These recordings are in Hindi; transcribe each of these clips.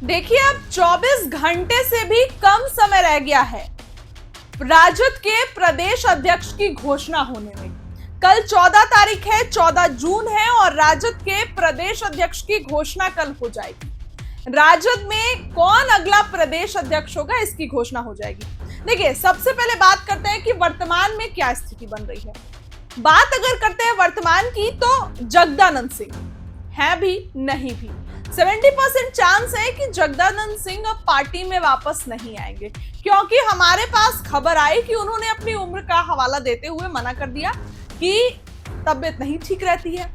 देखिए, अब 24 घंटे से भी कम समय रह गया है राजद के प्रदेश अध्यक्ष की घोषणा होने में। कल 14 तारीख है, 14 जून है और राजद के प्रदेश अध्यक्ष की घोषणा कल हो जाएगी। राजद में कौन अगला प्रदेश अध्यक्ष होगा, इसकी घोषणा हो जाएगी। देखिए, सबसे पहले बात करते हैं कि वर्तमान में क्या स्थिति बन रही है। बात अगर करते हैं वर्तमान की, तो जगदानंद सिंह है भी नहीं भी 70% चांस है कि जगदानंद सिंह अब पार्टी में वापस नहीं आएंगे, क्योंकि हमारे पास खबर आई कि उन्होंने अपनी उम्र का हवाला देते हुए मना कर दिया कि तबीयत नहीं ठीक रहती है।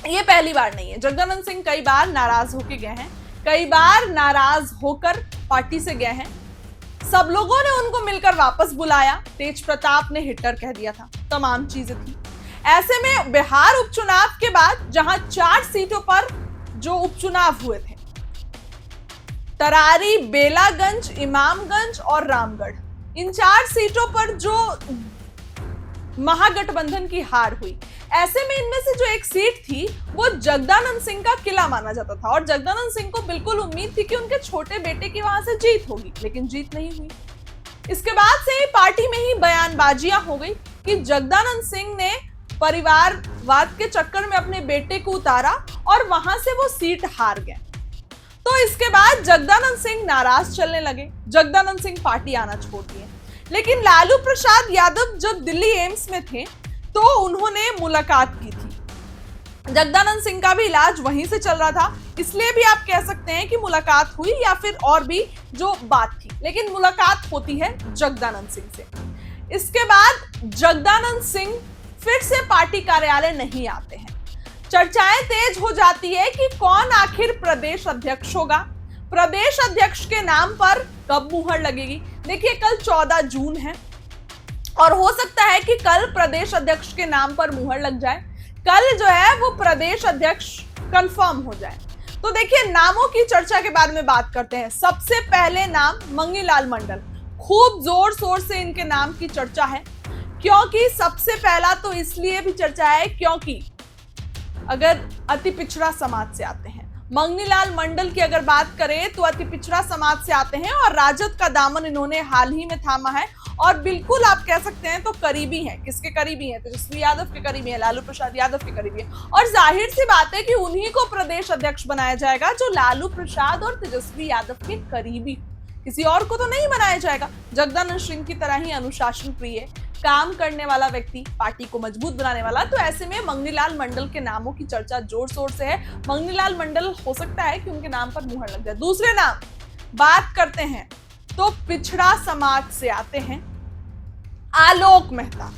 ये पहली बार नहीं है, जगदानंद सिंह कई बार नाराज होकर गए हैं, कई बार नाराज होकर पार्टी से गए हैं। सब लोगों ने उनको मिलकर वापस बुलाया, तेज प्रताप ने हिटलर कह दिया था, तमाम चीजें थी। ऐसे में बिहार उपचुनाव के बाद जहां 4 सीटों पर जो उपचुनाव हुए थे, तरारी, बेलागंज, इमामगंज और रामगढ़, इन 4 सीटों पर जो महागठबंधन की हार हुई, ऐसे में इनमें से जो एक सीट थी वो जगदानंद सिंह का किला माना जाता था और जगदानंद सिंह को बिल्कुल उम्मीद थी कि उनके छोटे बेटे की वहां से जीत होगी, लेकिन जीत नहीं हुई। इसके बाद से ही पार्टी में ही बयानबाजियां हो गई कि जगदानंद सिंह ने परिवारवाद के चक्कर में अपने बेटे को उतारा और वहां से वो सीट हार गए। तो इसके बाद जगदानंद सिंह नाराज चलने लगे, जगदानंद सिंह पार्टी आना छोड़ दिए। लेकिन लालू प्रसाद यादव जब दिल्ली एम्स में थे तो उन्होंने मुलाकात की थी। जगदानंद सिंह का भी इलाज वहीं से चल रहा था, इसलिए भी आप कह सकते हैं कि मुलाकात हुई या फिर और भी जो बात थी, लेकिन मुलाकात होती है जगदानंद सिंह से। इसके बाद जगदानंद सिंह फिर से पार्टी कार्यालय नहीं आते हैं। चर्चाएं तेज हो जाती है कि कौन आखिर प्रदेश अध्यक्ष होगा, प्रदेश अध्यक्ष के नाम पर कब मुहर लगेगी। देखिए, कल 14 जून है और हो सकता है कि कल प्रदेश अध्यक्ष के नाम पर मुहर लग जाए, कल जो है वो प्रदेश अध्यक्ष कंफर्म हो जाए। तो देखिए, नामों की चर्चा के बारे में बात करते हैं। सबसे पहले नाम मंगीलाल मंडल, खूब जोर शोर से इनके नाम की चर्चा है, क्योंकि सबसे पहला तो इसलिए भी चर्चा है क्योंकि अगर अति पिछड़ा समाज से आते हैं, मंगनीलाल मंडल की अगर बात करें तो अति पिछड़ा समाज से आते हैं और राजद का दामन इन्होंने हाल ही में थामा है और बिल्कुल आप कह सकते हैं तो करीबी हैं। किसके करीबी हैं? तेजस्वी यादव के करीबी हैं, लालू प्रसाद यादव के करीबी हैं। और जाहिर सी बात है कि उन्हीं को प्रदेश अध्यक्ष बनाया जाएगा जो लालू प्रसाद और तेजस्वी यादव के करीबी, किसी और को तो नहीं बनाया जाएगा। जगदानंद सिंह की तरह ही अनुशासन प्रिय, काम करने वाला व्यक्ति, पार्टी को मजबूत बनाने वाला। तो ऐसे में मंगनीलाल मंडल के नामों की चर्चा जोर शोर से है। मंगनीलाल मंडल हो सकता है कि उनके नाम पर मुहर लग जाए। दूसरे नाम बात करते हैं तो पिछड़ा समाज से आते हैं आलोक मेहता।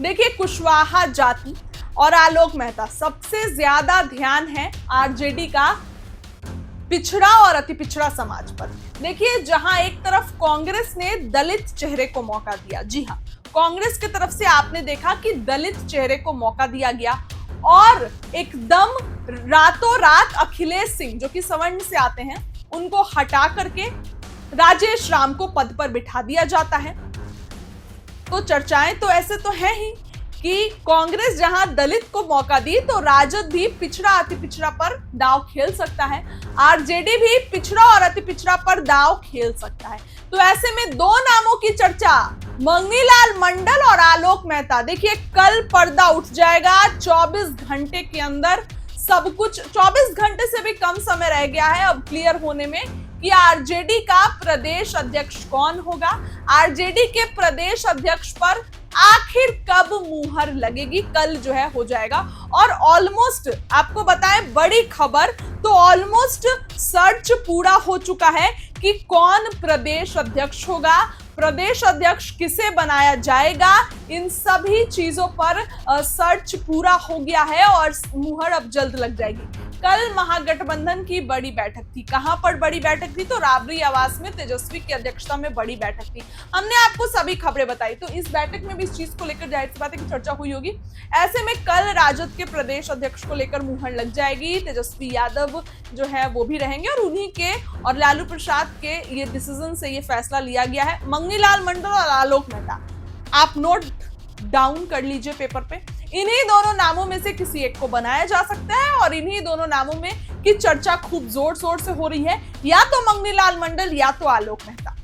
देखिए, कुशवाहा जाति और आलोक मेहता, सबसे ज्यादा ध्यान है आरजेडी का पिछड़ा और अति पिछड़ा समाज पर। देखिए, जहां एक तरफ कांग्रेस ने दलित चेहरे को मौका दिया, जी हां, कांग्रेस की तरफ से आपने देखा कि दलित चेहरे को मौका दिया गया और एकदम रातों रात अखिलेश सिंह जो कि सवर्ण से आते हैं उनको हटा करके राजेश राम को पद पर बिठा दिया जाता है। तो चर्चाएं तो ऐसे तो है ही कि कांग्रेस जहां दलित को मौका दी तो राजद भी पिछड़ा अति पिछड़ा पर दांव खेल सकता है, आरजेडी भी पिछड़ा और अति पिछड़ा पर दांव खेल सकता है। तो ऐसे में दो नामों की चर्चा, मंगनीलाल मंडल और आलोक मेहता। देखिए, कल पर्दा उठ जाएगा 24 घंटे के अंदर। सब कुछ 24 घंटे से भी कम समय रह गया है अब क्लियर होने में कि आरजेडी का प्रदेश अध्यक्ष कौन होगा, आरजेडी के प्रदेश अध्यक्ष पर आखिर कब मुहर लगेगी, कल जो है हो जाएगा। और ऑलमोस्ट आपको बताएं बड़ी खबर, तो ऑलमोस्ट सर्च पूरा हो चुका है कि कौन प्रदेश अध्यक्ष होगा, प्रदेश अध्यक्ष किसे बनाया जाएगा, इन सभी चीजों पर सर्च पूरा हो गया है और मुहर अब जल्द लग जाएगी। कल महागठबंधन की बड़ी बैठक थी। कहां पर बड़ी बैठक थी? तो राबड़ी आवास में तेजस्वी की अध्यक्षता में बड़ी बैठक थी। हमने आपको सभी खबरें बताई, तो इस बैठक में भी इस चीज को लेकर जाहिर सी बात है कि चर्चा हुई होगी। ऐसे में कल राजद के प्रदेश अध्यक्ष को लेकर मुहर लग जाएगी। तेजस्वी यादव जो है वो भी रहेंगे और उन्हीं के और लालू प्रसाद के ये डिसीजन से ये फैसला लिया गया है। मंगनीलाल मंडल और आलोक मेहता, आप नोट डाउन कर लीजिए पेपर पे। इन्हीं दोनों नामों में से किसी एक को बनाया जा सकता है और इन्हीं दोनों नामों में की चर्चा खूब जोर शोर से हो रही है, या तो मंगनीलाल मंडल या तो आलोक मेहता।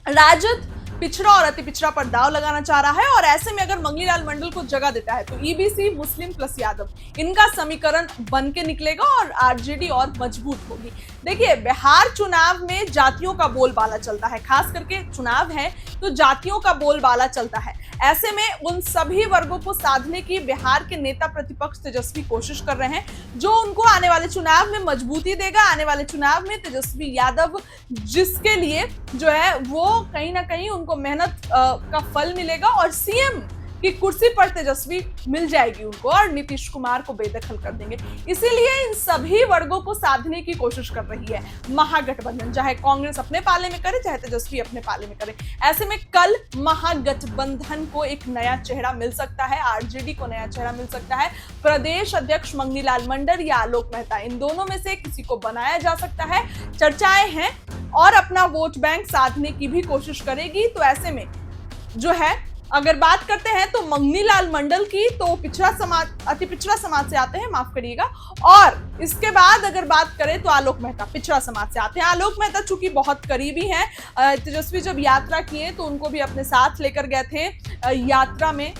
राजद पिछड़ा और अति पिछड़ा पर दाव लगाना चाह रहा है और ऐसे में अगर मंगनीलाल मंडल को जगह देता है तो ईबीसी मुस्लिम प्लस यादव इनका समीकरण बन के निकलेगा और आरजेडी और मजबूत होगी। देखिए, बिहार चुनाव में जातियों का बोलबाला चलता है, खास करके चुनाव है तो जातियों का बोलबाला चलता है। ऐसे में उन सभी वर्गों को साधने की बिहार के नेता प्रतिपक्ष तेजस्वी कोशिश कर रहे हैं, जो उनको आने वाले चुनाव में मजबूती देगा। आने वाले चुनाव में तेजस्वी यादव जिसके लिए जो है वो कहीं ना कहीं उनको मेहनत का फल मिलेगा और सीएम की कुर्सी पर तेजस्वी मिल जाएगी उनको और नीतीश कुमार को बेदखल कर देंगे। इसीलिए इन सभी वर्गों को साधने की कोशिश कर रही है महागठबंधन, चाहे कांग्रेस अपने पाले में करे चाहे तेजस्वी अपने पाले में करे। ऐसे में कल महागठबंधन को एक नया चेहरा मिल सकता है, आरजेडी को नया चेहरा मिल सकता है। प्रदेश अध्यक्ष मंगनीलाल मंडल या आलोक मेहता, इन दोनों में से किसी को बनाया जा सकता है। चर्चाएं हैं और अपना वोट बैंक साधने की भी कोशिश करेगी। तो ऐसे में जो है अगर बात करते हैं तो मंगनीलाल मंडल की, तो पिछड़ा समाज, अति पिछड़ा समाज से आते हैं, माफ करिएगा। और इसके बाद अगर बात करें तो आलोक मेहता पिछड़ा समाज से आते हैं। आलोक मेहता चूंकि बहुत करीबी हैं, तेजस्वी जब यात्रा किए तो उनको भी अपने साथ लेकर गए थे यात्रा में,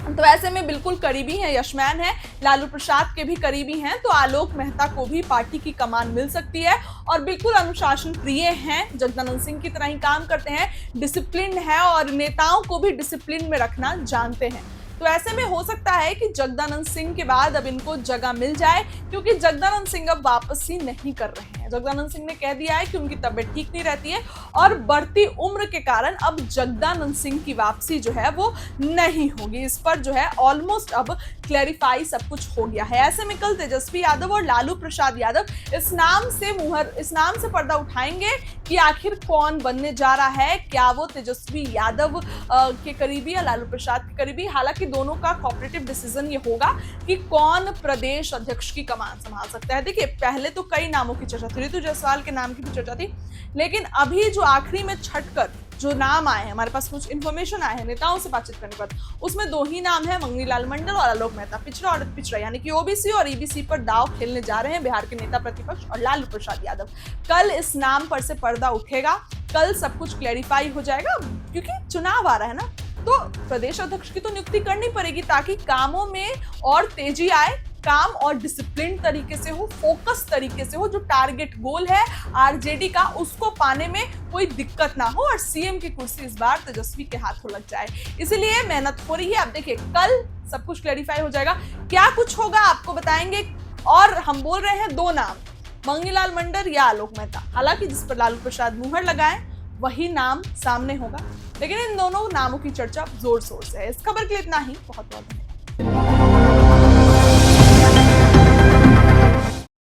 तो ऐसे में बिल्कुल करीबी हैं, यशमैन है, लालू प्रसाद के भी करीबी हैं। तो आलोक मेहता को भी पार्टी की कमान मिल सकती है और बिल्कुल अनुशासन प्रिय हैं, जगदानंद सिंह की तरह ही काम करते हैं, डिसिप्लिन है और नेताओं को भी डिसिप्लिन में रखना जानते हैं। तो ऐसे में हो सकता है कि जगदानंद सिंह के बाद अब इनको जगह मिल जाए, क्योंकि जगदानंद सिंह अब वापसी नहीं कर रहे हैं। जगदानंद सिंह ने कह दिया है कि उनकी तबीयत ठीक नहीं रहती है और बढ़ती उम्र के कारण अब जगदानंद सिंह की वापसी जो है वो नहीं होगी। इस पर जो है ऑलमोस्ट अब क्लैरिफाई सब कुछ हो गया है। ऐसे में कल तेजस्वी यादव और लालू प्रसाद यादव इस नाम से पर्दा उठाएंगे कि आखिर कौन बनने जा रहा है, क्या वो तेजस्वी यादव के करीबी या लालू प्रसाद के करीबी। हालांकि दोनों का कोऑपरेटिव डिसीजन ये होगा कि कौन प्रदेश अध्यक्ष की कमान संभाल सकता है। देखिए, पहले तो कई नामों की चर्चा थी, ऋतु जायसवाल के नाम की भी चर्चा थी, लेकिन अभी जो आखिरी में छटकर जो नाम आए हैं, हमारे पास कुछ इन्फॉर्मेशन आए हैं नेताओं से बातचीत करने पर, उसमें दो ही नाम है, मंगनीलाल मंडल और आलोक मेहता। पिछड़ा और पिछड़ा यानी कि ओबीसी और ईबीसी पर दाव खेलने जा रहे हैं बिहार के नेता प्रतिपक्ष और लालू प्रसाद यादव। कल इस नाम पर से पर्दा उठेगा, कल सब कुछ क्लैरिफाई हो जाएगा, क्योंकि चुनाव आ रहा है ना, तो प्रदेश अध्यक्ष की तो नियुक्ति करनी पड़ेगी ताकि कामों में और तेजी आए, काम और डिसिप्लिन तरीके से हो, फोकस तरीके से हो। जो टारगेट गोल है आरजेडी का, उसको पाने में कोई दिक्कत ना हो और सीएम की कुर्सी इस बार तेजस्वी के हाथों लग जाए। इसीलिए मेहनत हो रही है। अब देखिए, कल सब कुछ क्लैरिफाई हो जाएगा, क्या कुछ होगा आपको बताएंगे। और हम बोल रहे हैं दो नाम, मंगनीलाल मंडल या आलोक मेहता। हालांकि जिस पर लालू प्रसाद मुहर लगाए वही नाम सामने होगा, लेकिन इन दोनों नामों की चर्चा जोर शोर से है। इस खबर के लिए इतना ही, बहुत बहुत धन्यवाद।